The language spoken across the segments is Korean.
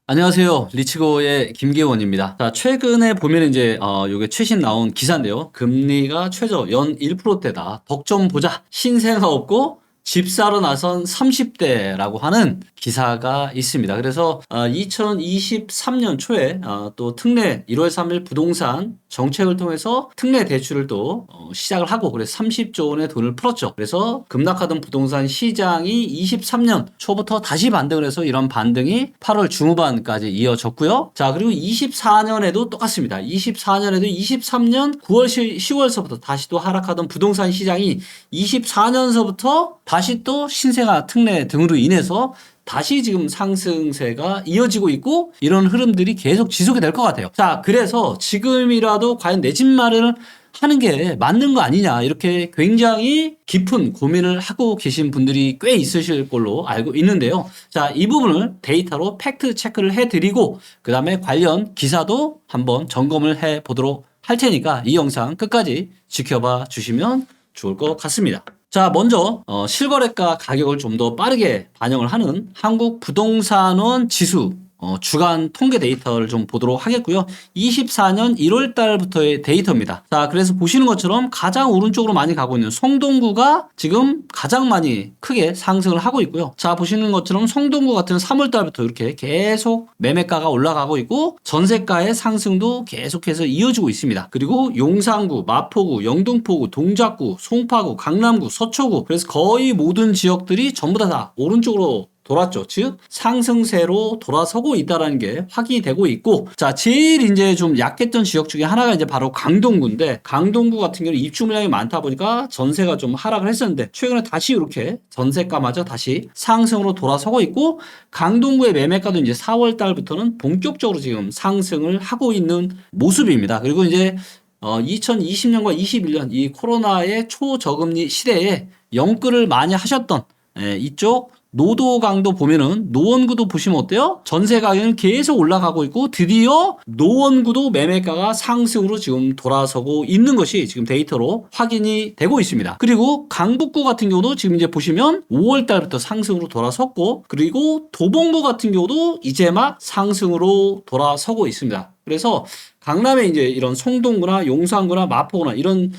안녕하세요. 리치고의 김계원입니다. 자, 최근에 보면 이제 요게 최신 나온 기사인데요. 금리가 최저 연 1%대다. 덕 좀 보자. 신세가 없고 집 사러 나선 30대라고 하는 기사가 있습니다. 그래서 2023년 초에 또 특례 1월 3일 부동산 정책을 통해서 특례 대출을 또 시작을 하고 그래서 30조 원의 돈을 풀었죠. 그래서 급락하던 부동산 시장이 23년 초부터 다시 반등을 해서 이런 반등이 8월 중후반까지 이어졌고요. 자, 그리고 24년에도 똑같습니다. 24년에도 23년 9월 10월서부터 다시 또 하락하던 부동산 시장이 24년서부터 다시 또 신생아 특례 등으로 인해서 다시 지금 상승세가 이어지고 있고 이런 흐름들이 계속 지속이 될 것 같아요. 자, 그래서 지금이라도 과연 내 집 마련을 하는 게 맞는 거 아니냐 이렇게 굉장히 깊은 고민을 하고 계신 분들이 꽤 있으실 걸로 알고 있는데요. 자, 이 부분을 데이터로 팩트 체크를 해드리고 그 다음에 관련 기사도 한번 점검을 해보도록 할 테니까 이 영상 끝까지 지켜봐 주시면 좋을 것 같습니다. 자, 먼저 실거래가 가격을 좀 더 빠르게 반영을 하는 한국부동산원 지수 주간 통계 데이터를 좀 보도록 하겠고요. 24년 1월 달부터의 데이터입니다. 자, 그래서 보시는 것처럼 가장 오른쪽으로 많이 가고 있는 성동구가 지금 가장 많이 크게 상승을 하고 있고요. 자, 보시는 것처럼 성동구 같은 3월 달부터 이렇게 계속 매매가가 올라가고 있고 전세가의 상승도 계속해서 이어지고 있습니다. 그리고 용산구, 마포구, 영등포구, 동작구, 송파구, 강남구, 서초구 그래서 거의 모든 지역들이 전부 다 오른쪽으로 돌았죠. 즉 상승세로 돌아서고 있다라는 게 확인이 되고 있고, 자, 제일 이제 좀 약했던 지역 중에 하나가 이제 바로 강동구인데, 강동구 같은 경우는 입주 물량이 많다 보니까 전세가 좀 하락을 했었는데 최근에 다시 이렇게 전세가마저 다시 상승으로 돌아서고 있고, 강동구의 매매가도 이제 4월 달부터는 본격적으로 지금 상승을 하고 있는 모습입니다. 그리고 이제 2020년과 21년 이 코로나의 초저금리 시대에 영끌을 많이 하셨던 이쪽 노도강도 보면은 노원구도 보시면 어때요? 전세 가격은 계속 올라가고 있고 드디어 노원구도 매매가가 상승으로 지금 돌아서고 있는 것이 지금 데이터로 확인이 되고 있습니다. 그리고 강북구 같은 경우도 지금 이제 보시면 5월 달부터 상승으로 돌아섰고, 그리고 도봉구 같은 경우도 이제 막 상승으로 돌아서고 있습니다. 그래서 강남에 이제 이런 송동구나 용산구나 마포구나 이런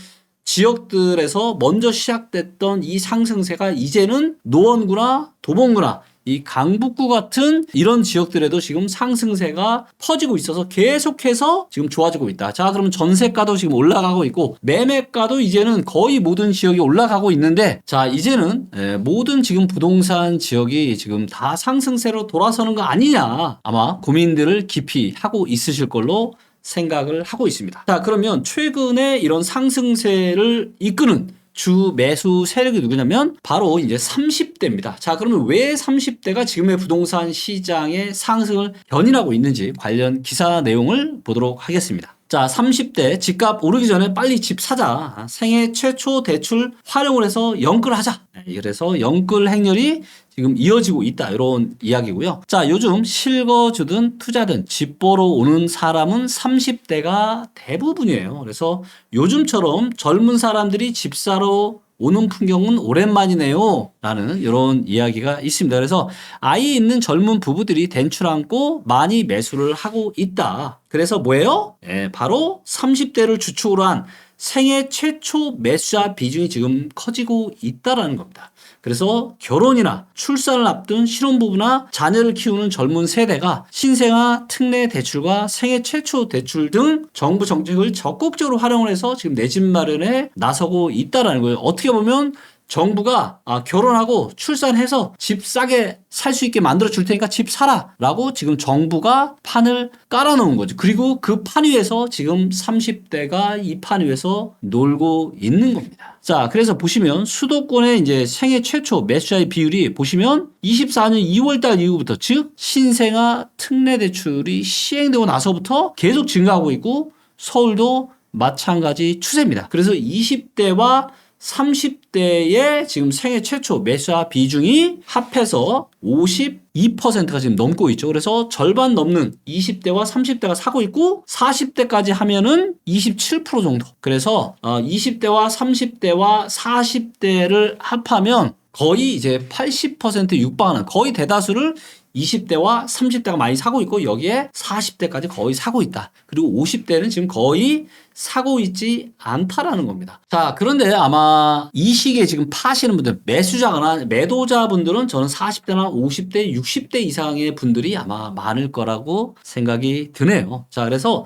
지역들에서 먼저 시작됐던 이 상승세가 이제는 노원구나 도봉구나 이 강북구 같은 이런 지역들에도 지금 상승세가 퍼지고 있어서 계속해서 지금 좋아지고 있다. 자, 그러면 전세가도 지금 올라가고 있고 매매가도 이제는 거의 모든 지역이 올라가고 있는데, 자, 이제는 모든 지금 부동산 지역이 지금 다 상승세로 돌아서는 거 아니냐 아마 고민들을 깊이 하고 있으실 걸로 생각을 하고 있습니다. 자, 그러면 최근에 이런 상승세를 이끄는 주 매수 세력이 누구냐면 바로 이제 30대입니다. 자, 그러면 왜 30대가 지금의 부동산 시장의 상승을 견인하고 있는지 관련 기사 내용을 보도록 하겠습니다. 자, 30대 집값 오르기 전에 빨리 집 사자. 생애 최초 대출 활용을 해서 영끌하자. 그래서 영끌 행렬이 지금 이어지고 있다. 이런 이야기고요. 자, 요즘 실거주든 투자든 집 보러 오는 사람은 30대가 대부분이에요. 그래서 요즘처럼 젊은 사람들이 집 사러 오는 풍경은 오랜만이네요 라는 이런 이야기가 있습니다. 그래서 아이 있는 젊은 부부들이 대출 안고 많이 매수를 하고 있다. 그래서 뭐예요? 바로 30대를 주축으로 한 생애 최초 매수자 비중이 지금 커지고 있다라는 겁니다. 그래서 결혼이나 출산을 앞둔 신혼부부나 자녀를 키우는 젊은 세대가 신생아 특례 대출과 생애 최초 대출 등 정부 정책을 적극적으로 활용을 해서 지금 내 집 마련에 나서고 있다라는 거예요. 어떻게 보면 정부가 결혼하고 출산해서 집 싸게 살 수 있게 만들어 줄 테니까 집 사라 라고 지금 정부가 판을 깔아놓은 거죠. 그리고 그 판 위에서 지금 30대가 이 판 위에서 놀고 있는 겁니다. 자, 그래서 보시면 수도권의 이제 생애 최초 매수자의 비율이 보시면 24년 2월 달 이후부터, 즉 신생아 특례 대출이 시행되고 나서부터 계속 증가하고 있고 서울도 마찬가지 추세입니다. 그래서 20대와 30대의 지금 생애 최초 매수자 비중이 합해서 52%가 지금 넘고 있죠. 그래서 절반 넘는 20대와 30대가 사고 있고 40대까지 하면은 27% 정도. 그래서 20대와 30대와 40대를 합하면 거의 이제 80% 육박하는 거의 대다수를 20대와 30대가 많이 사고 있고 여기에 40대까지 거의 사고 있다. 그리고 50대는 지금 거의 사고 있지 않다라는 겁니다. 자, 그런데 아마 이 시기에 지금 파시는 분들, 매수자거나 매도자분들은 저는 40대나 50대, 60대 이상의 분들이 아마 많을 거라고 생각이 드네요. 자, 그래서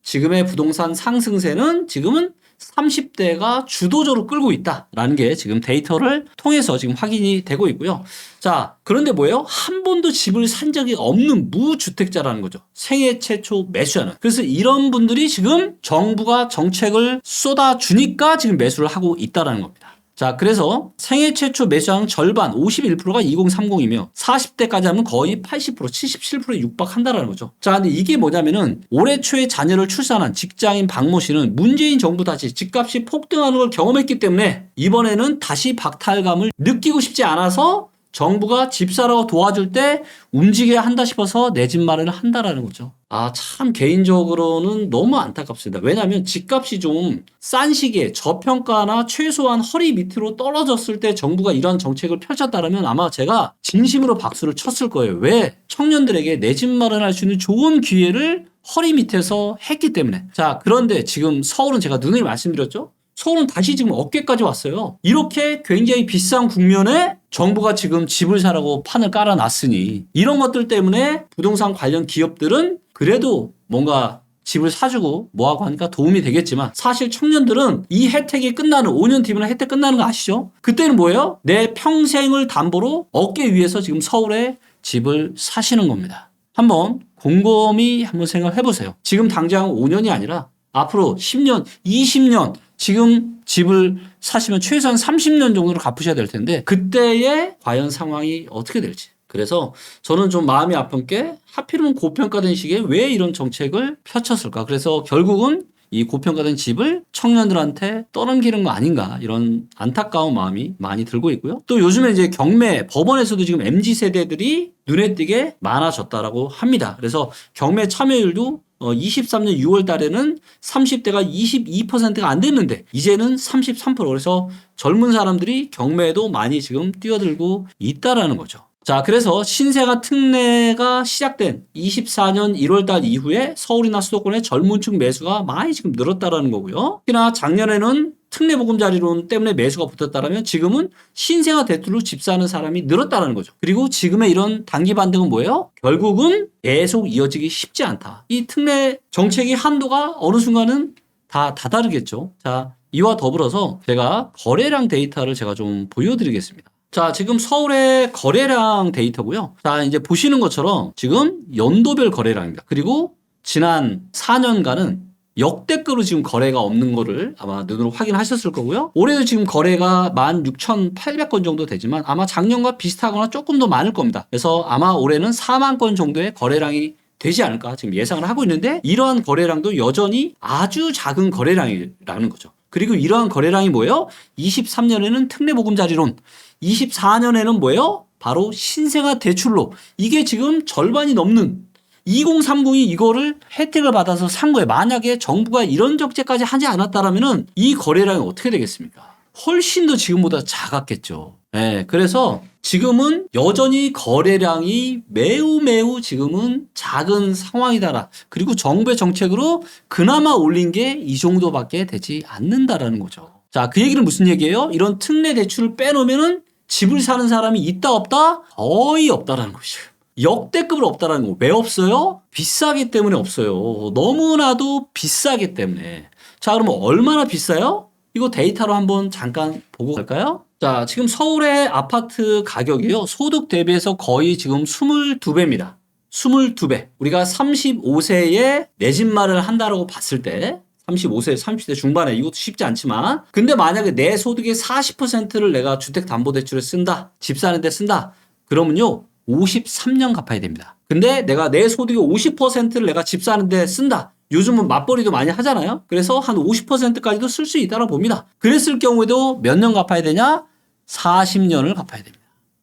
지금의 부동산 상승세는 지금은 30대가 주도적으로 끌고 있다라는 게 지금 데이터를 통해서 지금 확인이 되고 있고요. 자, 그런데 뭐예요? 한 번도 집을 산 적이 없는 무주택자라는 거죠. 생애 최초 매수하는. 그래서 이런 분들이 지금 정부가 정책을 쏟아주니까 지금 매수를 하고 있다는 겁니다. 자, 그래서 생애 최초 매수한 절반 51%가 2030이며 40대까지 하면 거의 80%, 77%에 육박한다라는 거죠. 자, 근데 이게 뭐냐면은 올해 초에 자녀를 출산한 직장인 박모 씨는 문재인 정부 다시 집값이 폭등하는 걸 경험했기 때문에 이번에는 다시 박탈감을 느끼고 싶지 않아서 정부가 집 사라고 도와줄 때 움직여야 한다 싶어서 내 집 마련을 한다라는 거죠. 아, 참 개인적으로는 너무 안타깝습니다. 왜냐하면 집값이 좀 싼 시기에 저평가나 최소한 허리 밑으로 떨어졌을 때 정부가 이런 정책을 펼쳤다면 아마 제가 진심으로 박수를 쳤을 거예요. 왜? 청년들에게 내 집 마련할 수 있는 좋은 기회를 허리 밑에서 했기 때문에. 자, 그런데 지금 서울은 제가 누누이 말씀드렸죠? 서울은 다시 지금 어깨까지 왔어요. 이렇게 굉장히 비싼 국면에 정부가 지금 집을 사라고 판을 깔아놨으니 이런 것들 때문에 부동산 관련 기업들은 그래도 뭔가 집을 사주고 뭐하고 하니까 도움이 되겠지만 사실 청년들은 이 혜택이 끝나는 5년 뒤면 혜택 끝나는 거 아시죠? 그때는 뭐예요? 내 평생을 담보로 어깨 위에서 지금 서울에 집을 사시는 겁니다. 한번 곰곰이 한번 생각해 보세요. 지금 당장 5년이 아니라 앞으로 10년, 20년 지금 집을 사시면 최소한 30년 정도를 갚으셔야 될 텐데 그때의 과연 상황이 어떻게 될지. 그래서 저는 좀 마음이 아픈 게 하필이면 고평가된 시기에 왜 이런 정책을 펼쳤을까. 그래서 결국은 이 고평가된 집을 청년들한테 떠넘기는 거 아닌가 이런 안타까운 마음이 많이 들고 있고요. 또 요즘에 이제 경매 법원에서도 지금 MZ세대들이 눈에 띄게 많아졌다라고 합니다. 그래서 경매 참여율도 23년 6월 달에는 30대가 22%가 안 됐는데 이제는 33%. 그래서 젊은 사람들이 경매에도 많이 지금 뛰어들고 있다라는 거죠. 자, 그래서 신생아 특례가 시작된 24년 1월 달 이후에 서울이나 수도권의 젊은층 매수가 많이 지금 늘었다라는 거고요. 특히나 작년에는 특례보금자리론 때문에 매수가 붙었다라면 지금은 신생아 대출로 집 사는 사람이 늘었다는 거죠. 그리고 지금의 이런 단기 반등은 뭐예요? 결국은 계속 이어지기 쉽지 않다. 이 특례 정책의 한도가 어느 순간은 다 다다르겠죠. 자, 이와 더불어서 제가 거래량 데이터를 제가 좀 보여드리겠습니다. 자, 지금 서울의 거래량 데이터고요. 자, 이제 보시는 것처럼 지금 연도별 거래량입니다. 그리고 지난 4년간은 역대급으로 지금 거래가 없는 거를 아마 눈으로 확인하셨을 거고요. 올해도 지금 거래가 16,800건 정도 되지만 아마 작년과 비슷하거나 조금 더 많을 겁니다. 그래서 아마 올해는 4만 건 정도의 거래량이 되지 않을까 지금 예상을 하고 있는데 이러한 거래량도 여전히 아주 작은 거래량이라는 거죠. 그리고 이러한 거래량이 뭐예요? 23년에는 특례보금자리론, 24년에는 뭐예요? 바로 신생아 대출로. 이게 지금 절반이 넘는 2030이 이거를 혜택을 받아서 산 거예요. 만약에 정부가 이런 정책까지 하지 않았다라면은 이 거래량이 어떻게 되겠습니까? 훨씬 더 지금보다 작았겠죠. 네, 그래서 지금은 여전히 거래량이 매우 지금은 작은 상황이다라. 그리고 정부의 정책으로 그나마 올린 게 이 정도밖에 되지 않는다라는 거죠. 자, 그 얘기는 무슨 얘기예요? 이런 특례 대출을 빼놓으면은 집을 사는 사람이 있다 없다? 거의 없다라는 것이에요. 역대급으로 없다라는 거. 왜 없어요? 비싸기 때문에 없어요. 너무나도 비싸기 때문에. 자, 그러면 얼마나 비싸요? 이거 데이터로 한번 잠깐 보고 갈까요? 자, 지금 서울의 아파트 가격이요. 소득 대비해서 거의 지금 22배입니다. 22배. 우리가 35세에 내 집 마련을 한다라고 봤을 때 35세, 30대 중반에 이것도 쉽지 않지만 근데 만약에 내 소득의 40%를 내가 주택담보대출에 쓴다. 집 사는 데 쓴다. 그러면요. 53년 갚아야 됩니다. 근데 내가 내 소득의 50%를 내가 집 사는 데 쓴다. 요즘은 맞벌이도 많이 하잖아요. 그래서 한 50%까지도 쓸 수 있다고 봅니다. 그랬을 경우에도 몇 년 갚아야 되냐? 40년을 갚아야 됩니다.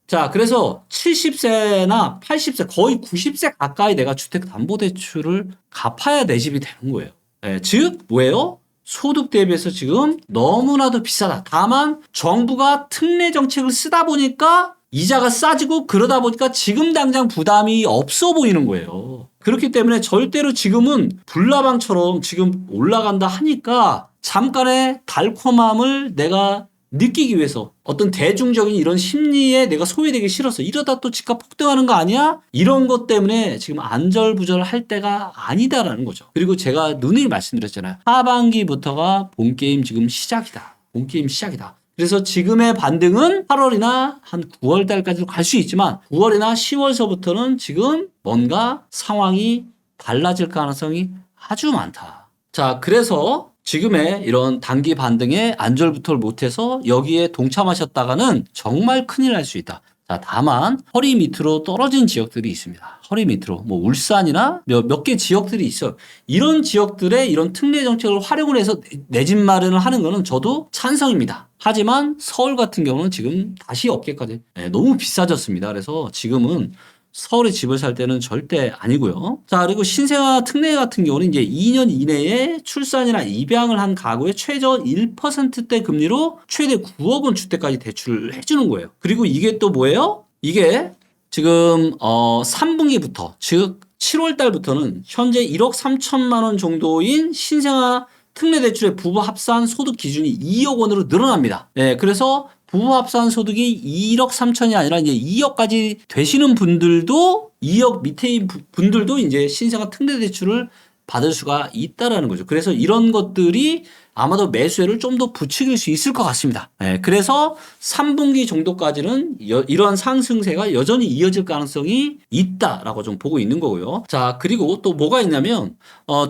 자, 그래서 70세나 80세, 거의 90세 가까이 내가 주택담보대출을 갚아야 내 집이 되는 거예요. 네, 즉 뭐예요? 소득 대비해서 지금 너무나도 비싸다. 다만 정부가 특례 정책을 쓰다 보니까 이자가 싸지고 그러다 보니까 지금 당장 부담이 없어 보이는 거예요. 그렇기 때문에 절대로 지금은 불나방처럼 지금 올라간다 하니까 잠깐의 달콤함을 내가 느끼기 위해서 어떤 대중적인 이런 심리에 내가 소외되기 싫어서 이러다 또 집값 폭등하는 거 아니야? 이런 것 때문에 지금 안절부절할 때가 아니다라는 거죠. 그리고 제가 누누이 말씀드렸잖아요. 하반기부터가 본게임 지금 시작이다. 본게임 시작이다. 그래서 지금의 반등은 8월이나 한 9월 달까지도 갈 수 있지만 9월이나 10월서부터는 지금 뭔가 상황이 달라질 가능성이 아주 많다. 자, 그래서 지금의 이런 단기 반등에 안절부터를 못해서 여기에 동참하셨다가는 정말 큰일 날 수 있다. 자, 다만 허리 밑으로 떨어진 지역들이 있습니다. 허리 밑으로 뭐 울산이나 몇 개 지역들이 있어요. 이런 지역들의 이런 특례 정책을 활용을 해서 내 집 마련을 하는 거는 저도 찬성입니다. 하지만 서울 같은 경우는 지금 다시 어깨까지 너무 비싸졌습니다. 그래서 지금은 서울에 집을 살 때는 절대 아니고요. 자, 그리고 신생아 특례 같은 경우는 이제 2년 이내에 출산이나 입양을 한 가구에 최저 1%대 금리로 최대 9억 원 주택까지 대출을 해주는 거예요. 그리고 이게 또 뭐예요? 이게 지금 3분기부터 즉 7월 달부터는 현재 1억 3천만 원 정도인 신생아 특례 대출의 부부 합산 소득 기준이 2억 원으로 늘어납니다. 네, 그래서 부부 합산 소득이 1억 3천이 아니라 이제 2억까지 되시는 분들도 2억 밑에인 분들도 이제 신생아 특례 대출을 받을 수가 있다라는 거죠. 그래서 이런 것들이 아마도 매수세를 좀 더 부추길 수 있을 것 같습니다. 네, 그래서 3분기 정도까지는 이러한 상승세가 여전히 이어질 가능성이 있다라고 좀 보고 있는 거고요. 자, 그리고 또 뭐가 있냐면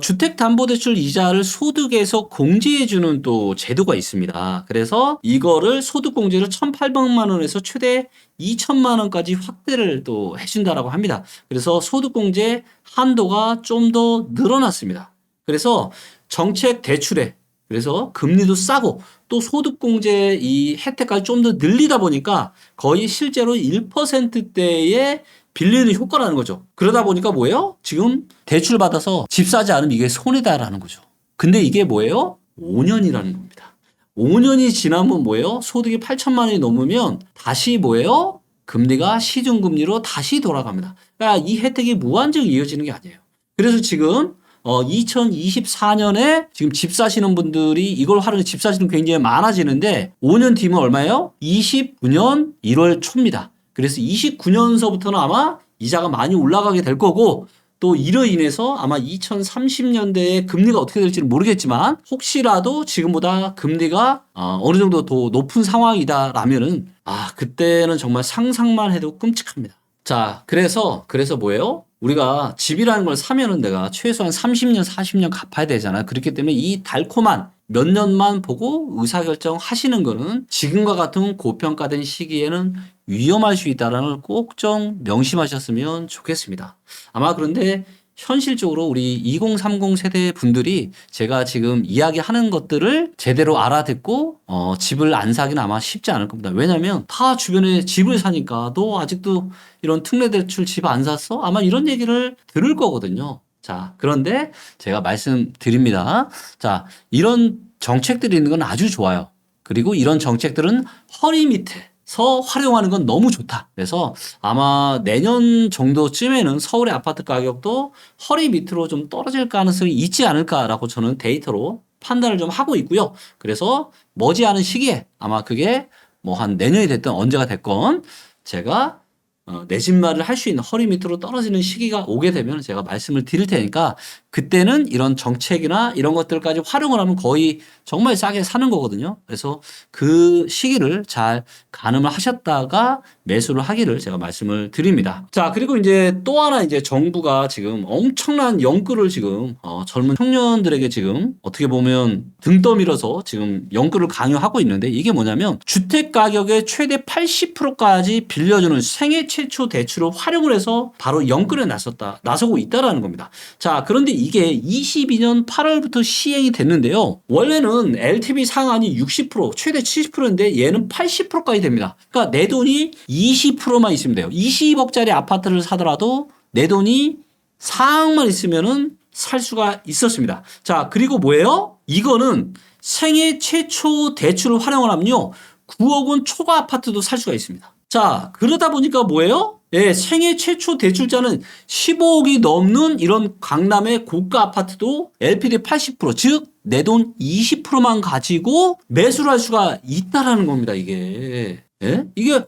주택담보대출 이자를 소득에서 공제해주는 또 제도가 있습니다. 그래서 이거를 소득공제를 1,800만 원에서 최대 2천만 원까지 확대를 또 해준다라고 합니다. 그래서 소득공제 한도가 좀 더 늘어났습니다. 그래서 정책 대출에 그래서 금리도 싸고 또 소득공제 이 혜택까지 좀 더 늘리다 보니까 거의 실제로 1%대의 빌리는 효과라는 거죠. 그러다 보니까 뭐예요? 지금 대출 받아서 집 사지 않으면 이게 손해다라는 거죠. 근데 이게 뭐예요? 5년이라는 겁니다. 5년이 지나면 뭐예요? 소득이 8천만 원이 넘으면 다시 뭐예요? 금리가 시중금리로 다시 돌아갑니다. 그러니까 이 혜택이 무한정 이어지는 게 아니에요. 그래서 지금 2024년에 지금 집 사시는 분들이 이걸 활용해 집 사시는 굉장히 많아지는데 5년 뒤면 얼마예요? 29년 1월 초입니다. 그래서 29년서부터는 아마 이자가 많이 올라가게 될 거고 또 이로 인해서 아마 2030년대에 금리가 어떻게 될지는 모르겠지만 혹시라도 지금보다 금리가 어느 정도 더 높은 상황이다라면은 그때는 정말 상상만 해도 끔찍합니다. 자, 그래서 뭐예요? 우리가 집이라는 걸 사면은 내가 최소한 30년, 40년 갚아야 되잖아요. 그렇기 때문에 이 달콤한 몇 년만 보고 의사결정 하시는 거는 지금과 같은 고평가된 시기에는 위험할 수 있다는 걸 꼭 좀 명심하셨으면 좋겠습니다. 아마 그런데 현실적으로 우리 2030 세대 분들이 제가 지금 이야기하는 것들을 제대로 알아듣고 집을 안 사기는 아마 쉽지 않을 겁니다. 왜냐하면 다 주변에 집을 사니까 너 아직도 이런 특례대출 집 안 샀어? 아마 이런 얘기를 들을 거거든요. 자, 그런데 제가 말씀드립니다. 자, 이런 정책들이 있는 건 아주 좋아요. 그리고 이런 정책들은 허리 밑에서 활용하는 건 너무 좋다. 그래서 아마 내년 정도쯤에는 서울의 아파트 가격도 허리 밑으로 좀 떨어질 가능성이 있지 않을까라고 저는 데이터로 판단을 좀 하고 있고요. 그래서 머지않은 시기에 아마 그게 뭐 한 내년이 됐든 언제가 됐건 제가 내 집 마련을 할 수 있는 허리 밑으로 떨어지는 시기가 오게 되면 제가 말씀을 드릴 테니까 그때는 이런 정책이나 이런 것들까지 활용을 하면 거의 정말 싸게 사는 거거든요. 그래서 그 시기를 잘 가늠을 하셨다가 매수를 하기를 제가 말씀을 드립니다. 자, 그리고 이제 또 하나 이제 정부가 지금 엄청난 연끌을 지금 젊은 청년들에게 지금 어떻게 보면 등 떠밀어서 지금 연끌을 강요하고 있는데 이게 뭐냐면 주택 가격의 최대 80%까지 빌려주는 생애 최초 대출을 활용을 해서 바로 연끌에 나서고 있다라는 겁니다. 자, 그런데 이게 22년 8월부터 시행이 됐는데요. 원래는 LTV 상한이 60%, 최대 70%인데 얘는 80%까지 됩니다. 그러니까 내 돈이 20%만 있으면 돼요. 20억짜리 아파트를 사더라도 내 돈이 4억만 있으면은 살 수가 있었습니다. 자, 그리고 뭐예요? 이거는 생애 최초 대출을 활용을 하면요. 9억 원 초과 아파트도 살 수가 있습니다. 자, 그러다 보니까 뭐예요? 예, 생애 최초 대출자는 15억이 넘는 이런 강남의 고가 아파트도 LTV 80%, 즉, 내 돈 20%만 가지고 매수를 할 수가 있다라는 겁니다, 이게. 예? 이게,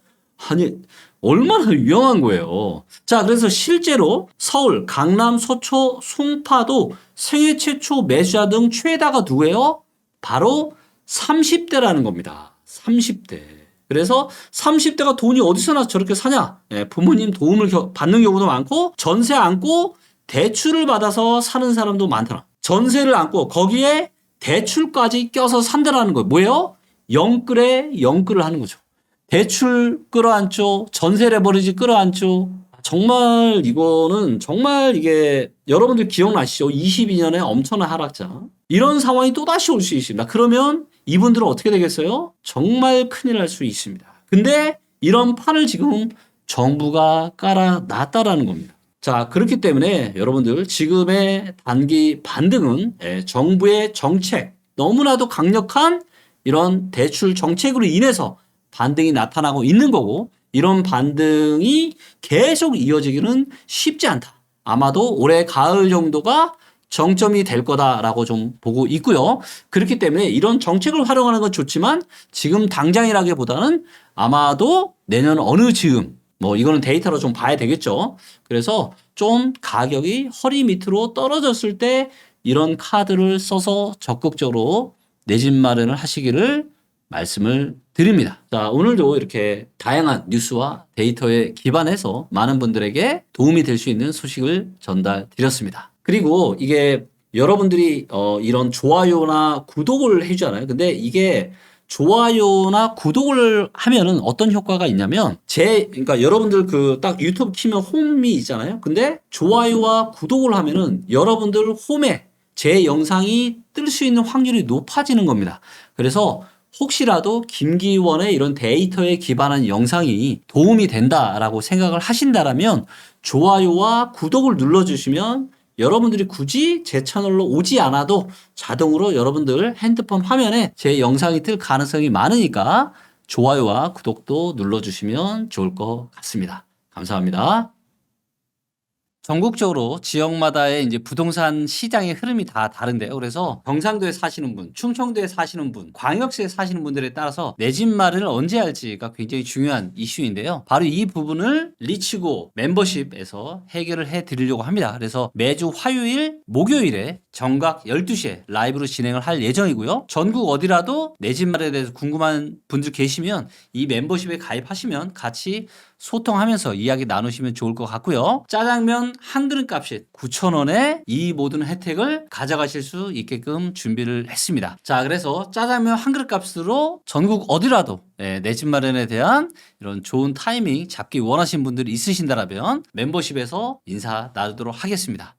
아니, 얼마나 위험한 거예요. 자, 그래서 실제로 서울, 강남, 서초, 송파도 생애 최초 매수자 등 최다가 누구예요? 바로 30대라는 겁니다. 30대. 그래서 30대가 돈이 어디서 나서 저렇게 사냐? 예, 부모님 도움을 받는 경우도 많고 전세 안고 대출을 받아서 사는 사람도 많더라. 전세를 안고 거기에 대출까지 껴서 산다라는 거예요. 뭐예요? 영끌에 영끌을 하는 거죠. 대출 끌어안죠. 전세 레버리지 끌어안죠. 정말 이거는 정말 이게 여러분들 기억나시죠? 22년에 엄청난 하락장. 이런 상황이 또다시 올 수 있습니다. 그러면 이분들은 어떻게 되겠어요? 정말 큰일 날 수 있습니다. 근데 이런 판을 지금 정부가 깔아놨다라는 겁니다. 자, 그렇기 때문에 여러분들 지금의 단기 반등은 정부의 정책, 너무나도 강력한 이런 대출 정책으로 인해서 반등이 나타나고 있는 거고 이런 반등이 계속 이어지기는 쉽지 않다. 아마도 올해 가을 정도가 정점이 될 거다라고 좀 보고 있고요. 그렇기 때문에 이런 정책을 활용하는 건 좋지만 지금 당장이라기보다는 아마도 내년 어느 즈음 뭐 이거는 데이터로 좀 봐야 되겠죠. 그래서 좀 가격이 허리 밑으로 떨어졌을 때 이런 카드를 써서 적극적으로 내 집 마련을 하시기를 말씀을 드립니다. 자, 오늘도 이렇게 다양한 뉴스와 데이터에 기반해서 많은 분들에게 도움이 될 수 있는 소식을 전달 드렸습니다. 그리고 이게 여러분들이 이런 좋아요나 구독을 해주잖아요. 근데 이게 좋아요나 구독을 하면은 어떤 효과가 있냐면 그러니까 여러분들 그 딱 유튜브 키면 홈이 있잖아요. 근데 좋아요와 구독을 하면은 여러분들 홈에 제 영상이 뜰 수 있는 확률이 높아지는 겁니다. 그래서 혹시라도 김기원의 이런 데이터에 기반한 영상이 도움이 된다라고 생각을 하신다라면 좋아요와 구독을 눌러주시면 여러분들이 굳이 제 채널로 오지 않아도 자동으로 여러분들 핸드폰 화면에 제 영상이 뜰 가능성이 많으니까 좋아요와 구독도 눌러주시면 좋을 것 같습니다. 감사합니다. 전국적으로 지역마다의 이제 부동산 시장의 흐름이 다 다른데요. 그래서 경상도에 사시는 분, 충청도에 사시는 분, 광역시에 사시는 분들에 따라서 내 집 마련을 언제 할지가 굉장히 중요한 이슈인데요. 바로 이 부분을 리치고 멤버십에서 해결을 해 드리려고 합니다. 그래서 매주 화요일, 목요일에 정각 12시에 라이브로 진행을 할 예정이고요. 전국 어디라도 내 집 마련에 대해서 궁금한 분들 계시면 이 멤버십에 가입하시면 같이 소통하면서 이야기 나누시면 좋을 것 같고요. 짜장면 한 그릇 값이 9,000원에 이 모든 혜택을 가져가실 수 있게끔 준비를 했습니다. 자, 그래서 짜장면 한 그릇 값으로 전국 어디라도 내 집 마련에 대한 이런 좋은 타이밍 잡기 원하시는 분들이 있으신다면 멤버십에서 인사 나누도록 하겠습니다.